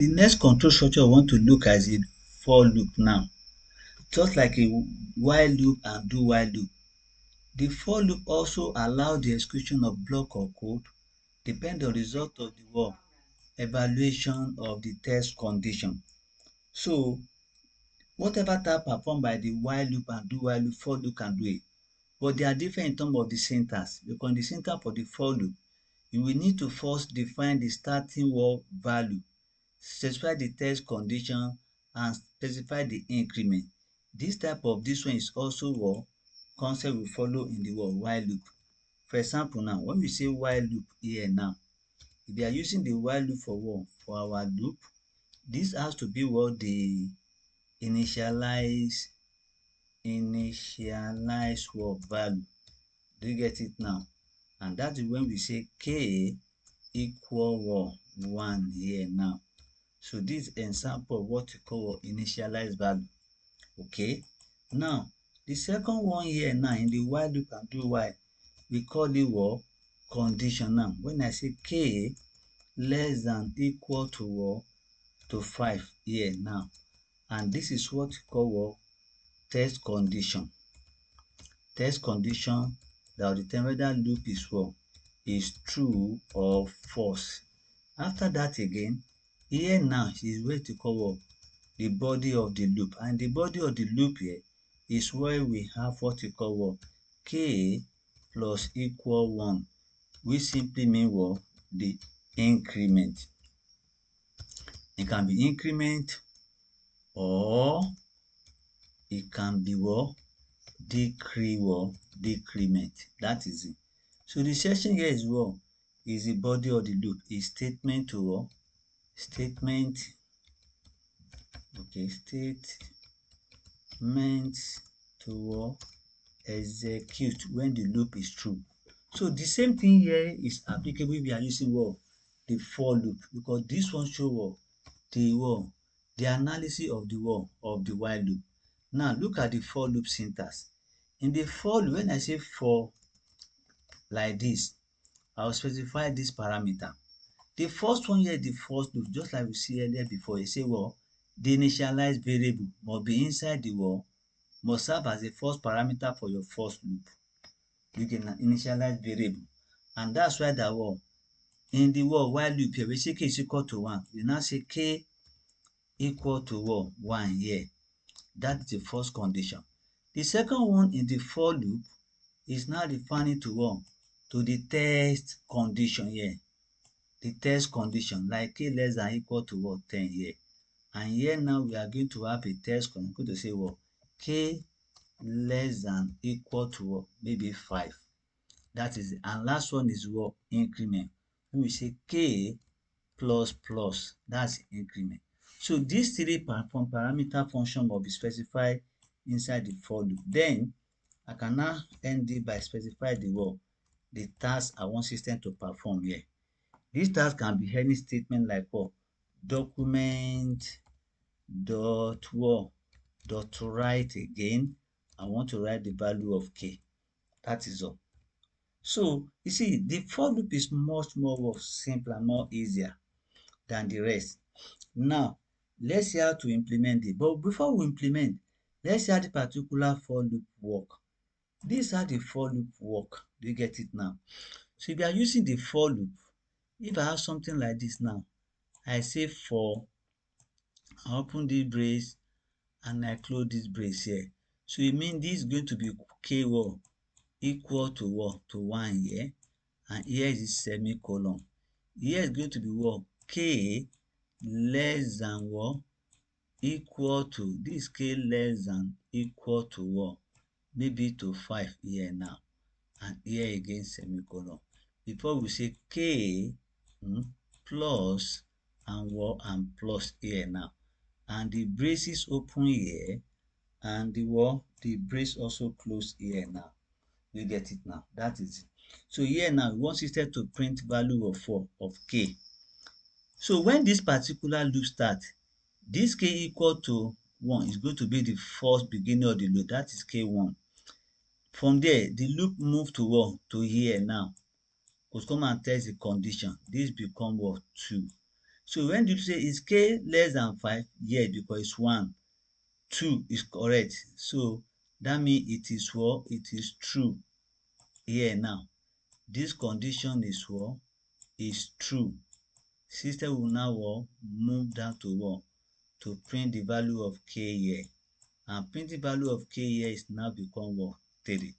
The next control structure I want to look at is a for loop now. Just like a while loop and do while loop, the for loop also allows the execution of block of code depend on result of the what? Evaluation of the test condition. So whatever task performed by the while loop and do while loop, for loop can do it. But they are different in terms of the syntax, because the syntax for the for loop, you will need to first define the starting value, specify the test condition, and specify the increment. This one is also what concept we follow in the while loop. For example now, when we say while loop here now, if we are using the while loop for what? For our loop, this has to be what? The initialize what value. Do you get it now? And that is when we say k equal what? 1 here now. So this is example of what we call initialize value. Okay. Now the second one here now in the while loop and do while, we call it what? Condition. Now when I say k less than equal to what? To 5 here now, and this is what we call what? Test condition. Test condition that will determine whether loop is what? Is true or false. After that again, here now is what we call what? The body of the loop, and the body of the loop here is where we have what we call what? K plus equal 1, which simply mean what? The increment. It can be increment or it can be what? Decrement. That is it. So the section here is what? Is the body of the loop. Is statement to what? Statement. Okay, statement to what? Execute when the loop is true. So the same thing here is applicable if we are using what? The for loop, because this one show what? The analysis of the what? Of the while loop. Now look at the for loop syntax. In the for loop, when I say for like this, I'll specify this parameter. The first one here, the first loop, just like we see earlier before, you say what? The initialized variable must be inside the what? Must serve as a first parameter for your first loop. You can initialize variable, and that's why that what? In the what? While loop here, we say k is equal to 1. We now say k equal to what? 1 here. That is the first condition. The second one in the for loop is now referring to what? To the test condition here. The test condition, like k less than equal to what? 10 here. And here now we are going to have a test condition. Going to say what? K less than equal to what? Maybe 5. That is it. And last one is what? Increment. When we say k plus plus, that's increment. So these three parameter function must be specified inside the for loop. Then I can now end it by specifying the what? The task I want system to perform here. This task can be any statement like what? Document dot what? Dot to write again. I want to write the value of k. That is all. So you see, the for loop is much more simpler, more easier than the rest. Now let's see how to implement it. But before we implement, let's see how the particular for loop work. This is how the for loop work. Do you get it now? So if you are using the for loop, if I have something like this now, I say for, I open this brace and I close this brace here. So it means this is going to be k what? Equal to what? To 1 here. And here is the semicolon. Here is going to be what? K less than what? Equal to, this k less than equal to what? Maybe to 5 here now. And here again semicolon. Before we say k plus and what? And plus here now. And the braces open here, and the what? The brace also close here now. You get it now? That is it. So here now we want system to print value of 4 of k. So when this particular loop starts, this k equal to 1 is going to be the first beginning of the loop. That is k1. From there, the loop move to what? To here now. We'll come and test the condition. This become what? 2. So when you say is k less than 5? Yes, because it's 1. 2 is correct. So that means it is what? It is true. Here now, this condition is what? Is true. System will now what? Move down to what? To print the value of k here. And print the value of k here is now become what? 3.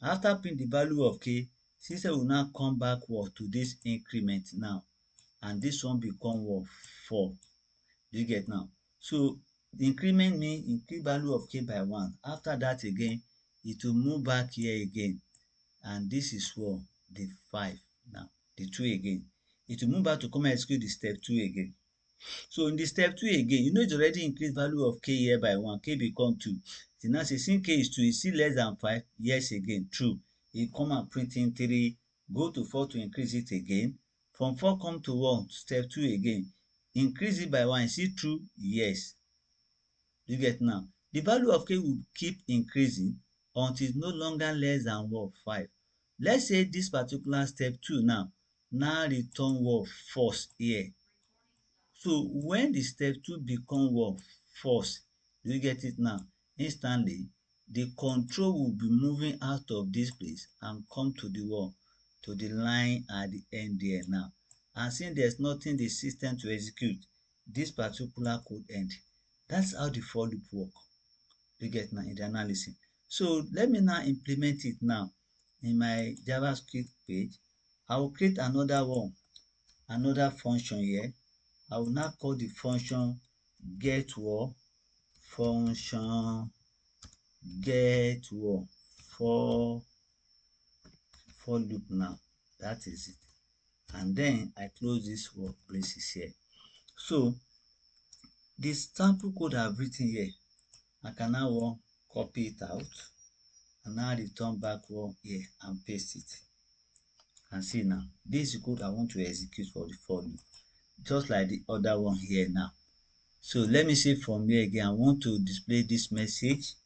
After print the value of k, system will now come back what? To this increment now. And this one become what? 4. Do you get now? So the increment means increase value of k by 1. After that again, it will move back here again. And this is what? The 5 now. The 2 again. It will move back to come and execute the step 2 again. So in the step 2 again, you know it's already increased value of k here by 1. K become 2. So now say since k is 2, is still less than 5? Yes again, true. You come and print in 3, go to 4 to increase it again. From 4 come to 1, step 2 again. Increase it by 1, is it true? Yes. You get now? The value of k will keep increasing until it's no longer less than what? 5. Let's say this particular step 2 now return what? False here. So when the step 2 become what? False. Do you get it now? Instantly, the control will be moving out of this place and come to the what? To the line at the end there now. And since there's nothing the system to execute, this particular code end. That's how the for loop work. You get now in the analysis. So let me now implement it now in my JavaScript page. I will create another one, another function here. I will now call the function get what? Function get what? For loop now. That is it. And then I close this work braces here. So this sample code I've written here, I can now copy it out and now return back here and paste it. And see now, this is the code I want to execute for the for loop, just like the other one here now. So let me say from here again, I want to display this message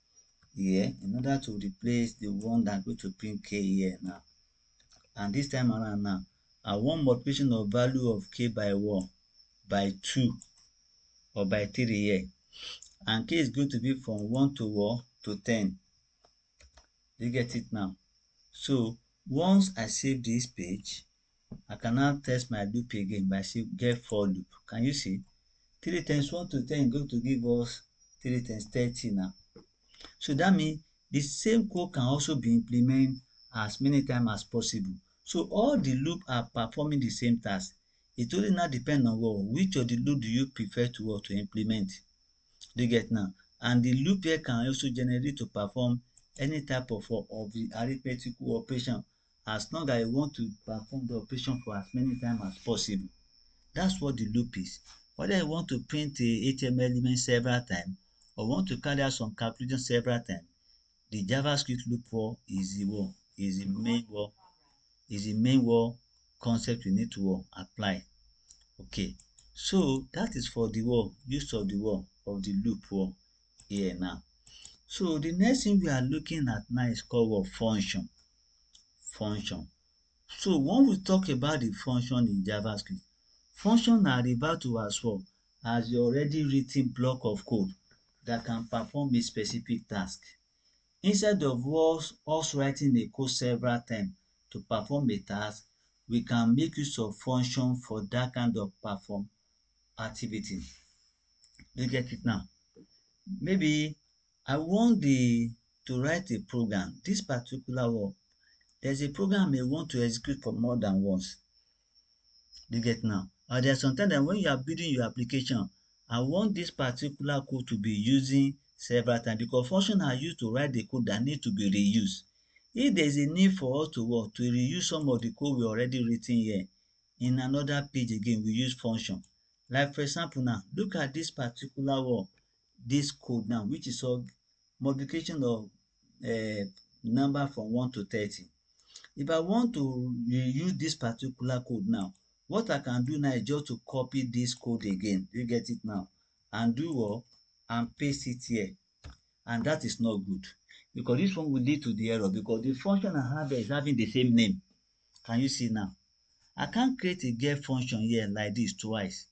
here in order to replace the one that I'm going to print k here now. And this time around now, I want multiplication of value of k by 1, by 2, or by 3 here. And k is going to be from 1 to 1 to 10. You get it now? So once I save this page, I can now test my loop again by saying get for loop. Can you see? 3 times 1 to 10 is going to give us 3 times 30 now. So that means the same code can also be implemented as many times as possible. So all the loop are performing the same task. It only now depends on which of the loop do you prefer to implement. Do you get now? And the loop here can also generate to perform any type of the arithmetical operation, as long as you want to perform the operation for as many times as possible. That's what the loop is. Whether you want to print a HTML element several times or want to carry out some calculation several times, the JavaScript loop is the main concept you need to apply. Okay, so that is for the use of the of the loop here now. So the next thing we are looking at now is called function. Function. So when we talk about the function in JavaScript, function are referred to as as the already written block of code that can perform a specific task. Instead of us writing a code several times to perform a task, we can make use of function for that kind of perform activity. You get it now? Maybe I want to write a program. This particular there's a program I want to execute for more than once. You get now? Or there's sometimes that when you are building your application, I want this particular code to be using several times because functions are used to write the code that need to be reused. If there's a need for us to reuse some of the code we already written here in another page again, we use function. Like for example now, look at this particular this code now, which is multiplication of number from 1 to 30. If I want to reuse this particular code now, what I can do now is just to copy this code again. You get it now? And do and paste it here. And that is not good because this one will lead to the error because the function I have is having the same name. Can you see now? I can't create a get function here like this twice.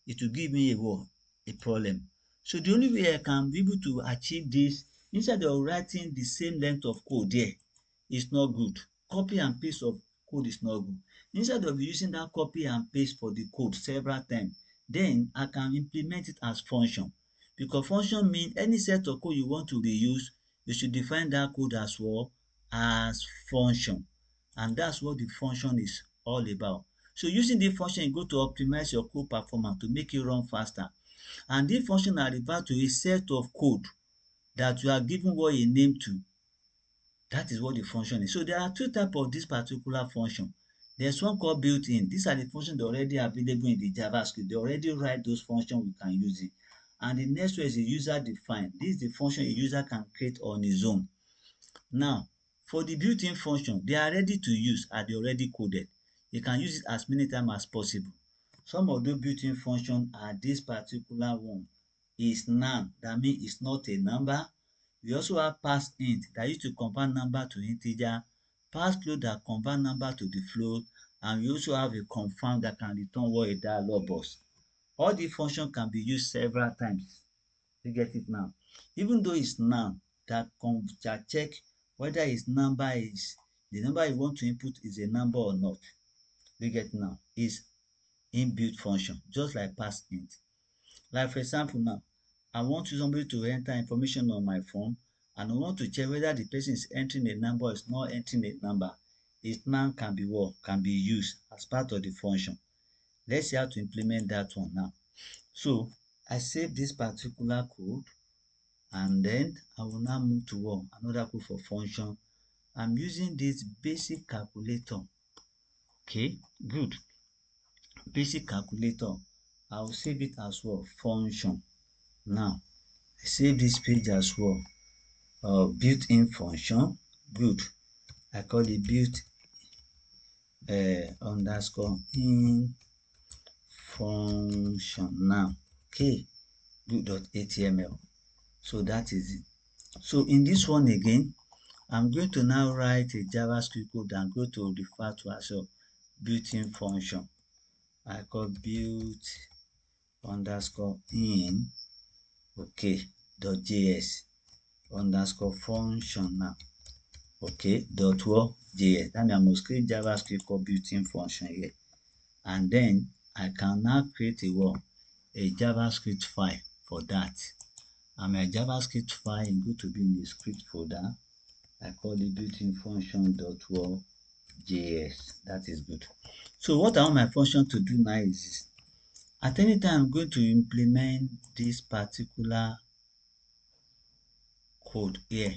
it will give me a what? A problem. So the only way I can be able to achieve this, instead of writing the same length of code there, is not good. Copy and paste of code is not good. Instead of using that copy and paste for the code several times, then I can implement it as function. Because function means any set of code you want to reuse, you should define that code as well as function. And that's what the function is all about. So using the function, you go to optimize your code performance to make it run faster. And this function are referred to a set of code that you are given what a name to. That is what the function is. So there are two types of this particular function. There's one called built-in. These are the functions already available in the JavaScript. They already write those functions, we can use it. And the next one is the user defined. This is the function a user can create on his own. Now, for the built-in function, they are ready to use and they already coded. You can use it as many times as possible. Some of those built-in functions are this particular one is none. That means it's not a number. We also have parseInt that used to convert number to integer, parseFloat that convert number to the float, and we also have a confound that can return what a dialog box. All the functions can be used several times. You get it now. Even though it's none, that check whether its number is the number you want to input is a number or not. You get it now. Is inbuilt function, just like parseInt. Like for example now, I want somebody to enter information on my phone and I want to check whether the person is entering a number or is not entering a number. Its name can be what? Can be used as part of the function. Let's see how to implement that one now. So I save this particular code and then I will now move to what? Another code for function. I'm using this basic calculator. Okay, good. Basic calculator. I will save it as well. Function. Now I save this page as well. Built-in function. Good. I call it built underscore in function now. Okay. Good.html. So that is it. So in this one again, I'm going to now write a JavaScript code and go to refer to as a built-in function. I call built underscore in okay .js underscore function now. Okay, dot what js. That means I must create JavaScript called built-in function here. And then I can now create a what? A JavaScript file for that. And my JavaScript file is going to be in the script folder. I call it built-in function.js. That is good. So what I want my function to do now is this. At any time I'm going to implement this particular code here.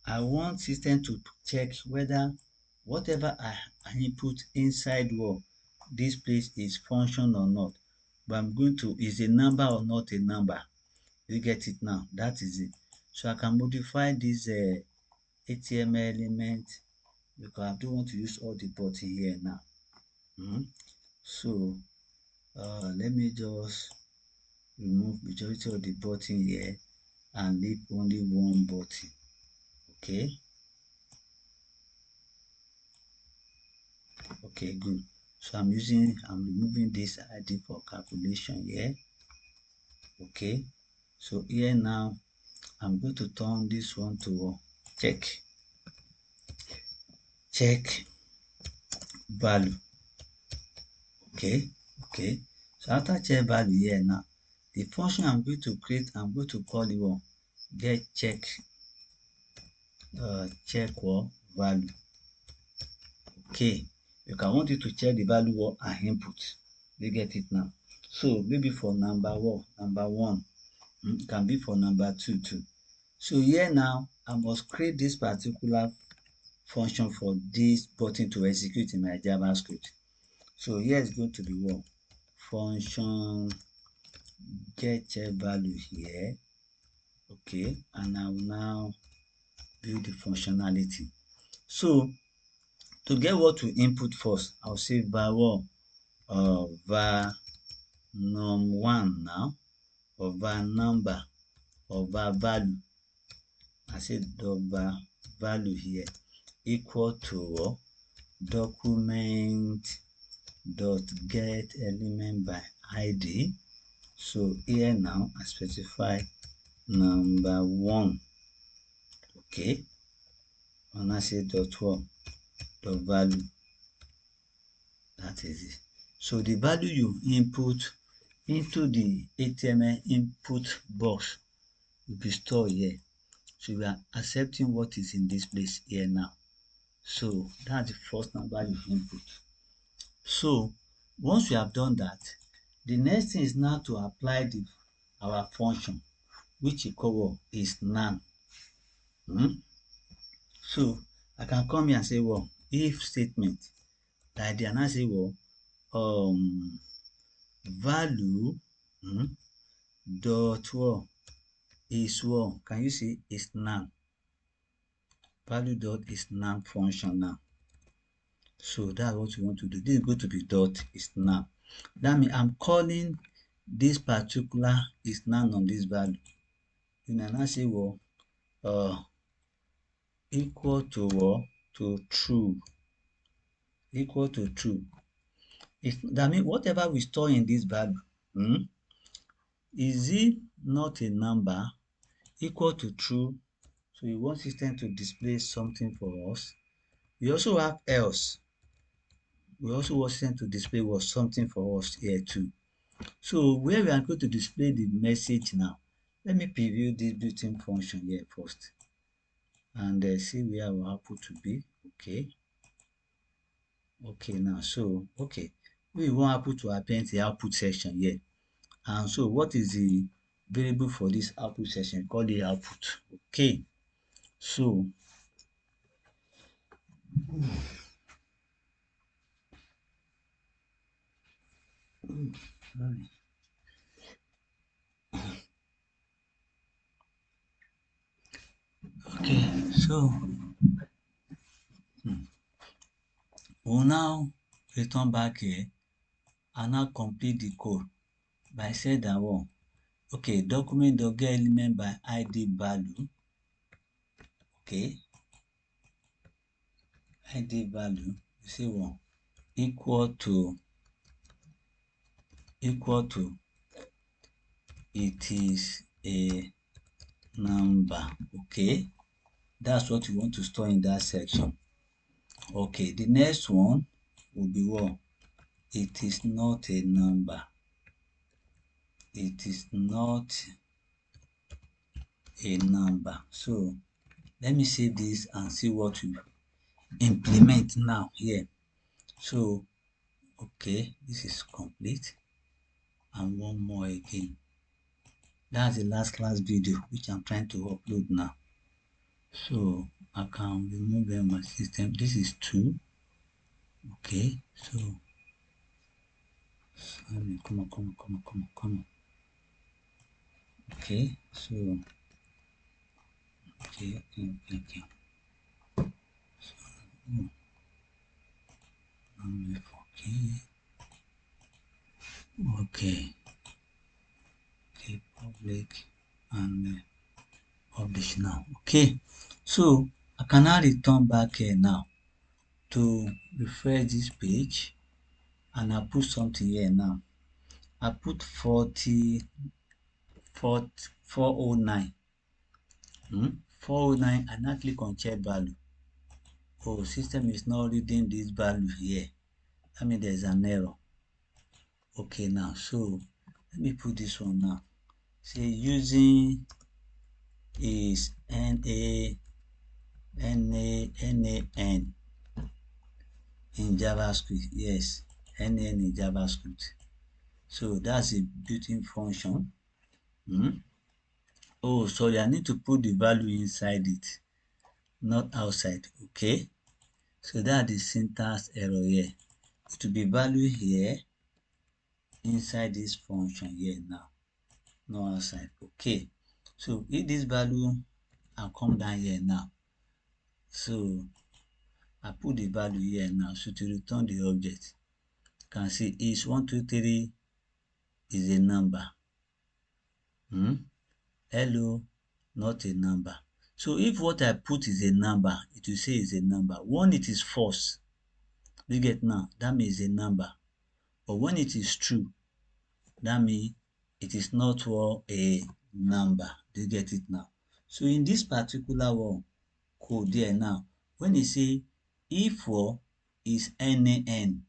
I want system to check whether whatever I input inside this place is function or not. But I'm going to is a number or not a number. You get it now. That is it. So I can modify this HTML element because I don't want to use all the button here now. So let me just remove majority of the button here and leave only one button. Okay. Okay, good. So I'm removing this ID for calculation here. Okay. So here now I'm going to turn this one to check value. Okay. So after check value here now, the function I'm going to create, I'm going to call it one get check value. Okay, you can want it to check the value and input. You get it now. So maybe for number one, it can be for number two too. So here now I must create this particular function for this button to execute in my JavaScript. So here is going to be what? Function get check value here. Okay, and I will now build the functionality. So to get what to input first, I'll say var num1 now, or var number, or var value. I say var value here equal to document dot get element by id. So here now I specify number 1. Okay, and I say dot what? Dot value. That is it. So the value you input into the HTML input box will be stored here. So we are accepting what is in this place here now. So that's the first number you input. So once we have done that, the next thing is now to apply our function, which is none. So I can come here and say, well, if statement, like they are now say, well, value dot what is what? Can you see is none? Value dot is none function now. So that's what we want to do. This is going to be dot is none. That means I'm calling this particular is none on this value. You can now say, well, equal to what? To true. Equal to true. That means whatever we store in this value, is it not a number equal to true? So we want system to display something for us. We also have else. We also want system to display something for us here too. So where we are going to display the message now, let me preview this built-in function here first and see where our output to be. Okay, now so we want output to appear in the output section here. And so what is the variable for this output section? Call it output. Okay, so so we'll now return back here and now complete the code by saying that one. Okay, document.get element by id value. Okay, id value, you say one equal to it is a number. Okay, that's what you want to store in that section. Okay, the next one will be what? It is not a number. It is not a number. So let me save this and see what we implement now here. So okay, this is complete. And one more again. That's the last class video which I'm trying to upload now. So I can remove them my system. This is 2. Okay, so come on. Okay, so okay. So okay, public and publish now. Okay, so I can now return back here now to refresh this page, and I put something here now. I put 409. 409, and now click on check value. Oh, system is not reading this value here. I mean there's an error. Okay, now so let me put this one now. Say using is NaN in JavaScript. Yes, NaN in JavaScript. So that's a built-in function. Oh, sorry, I need to put the value inside it, not outside. Okay, so that's the syntax error here. It will be value here inside this function here now, not outside. Okay, so if this value and come down here now, so I put the value here now. So to return the object, you can see is 123 is a number. Hello, not a number. So if what I put is a number, it will say is a number. One, it is false. You get now, that means a number. But when it is true, that means it is not what a number. Do you get it now? So in this particular one code there now, when it say if what is NaN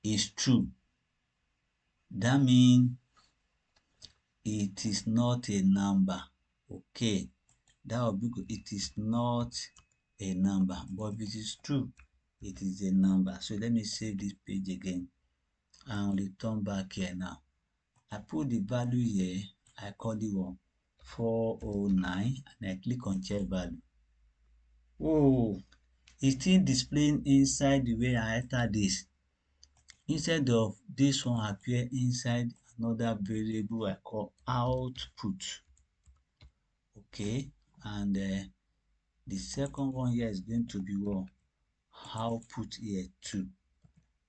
is true, that means it is not a number. Okay, that will be good. It is not a number, but if it is true, it is a number. So let me save this page again and return back here now. I put the value here, I call it one 409 and I click on check value. Oh, it's still displaying inside the way I entered this. Instead of this one appear inside another variable I call output. Okay, and the second one here is going to be what? Output here too.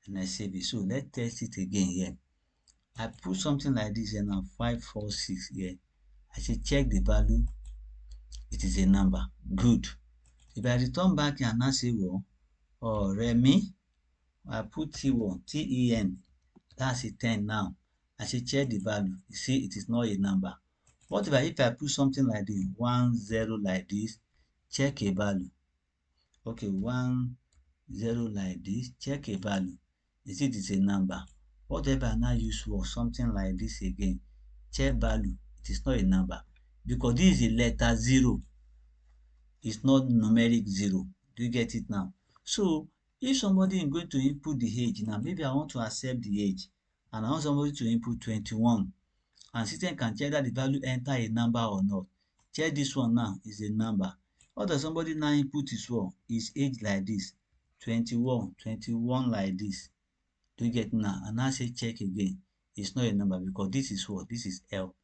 And I save it. So let's test it again here. I put something like this here now, 546 here. I say check the value. It is a number. Good. If I return back here and now say what? Oh, Remy, I put T1, T-E-N. That's a 10 now. I say check the value. You see, it is not a number. What if I put something like this, 10 like this, check a value. Okay, 10 like this, check a value. You see, it is a number. What if I now use for something like this again? Check value. It is not a number because this is a letter 0. It's not numeric 0. Do you get it now? So if somebody is going to input the age now, maybe I want to accept the age and I want somebody to input 21 and system can check that the value enter a number or not. Check this one now is a number. What does somebody now input his one? His age like this, 21 like this. Do you get now? And now say check again. It's not a number because this is what? This is L.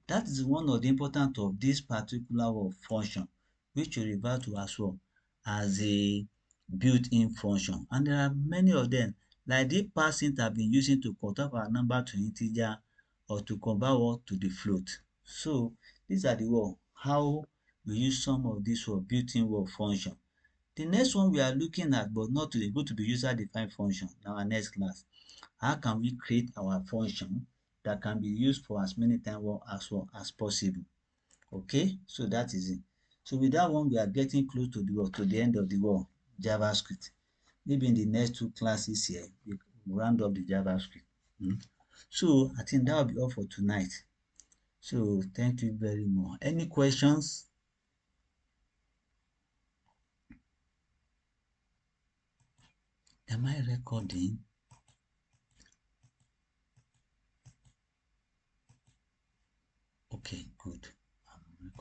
That is one of the importance of this particular function, which we refer to as well as a built-in function. And there are many of them, like the passing have been using to convert our number to integer or to convert what to the float. So these are the how we use some of these built-in function. The next one we are looking at, but not today, go to be user-defined function in our next class. How can we create our function that can be used for as many times as possible? Okay, so that is it. So with that one, we are getting close to the end of the JavaScript. Maybe in the next two classes here, we will round up the JavaScript. So I think that will be all for tonight. So thank you very much. Any questions? Am I recording? Okay, good.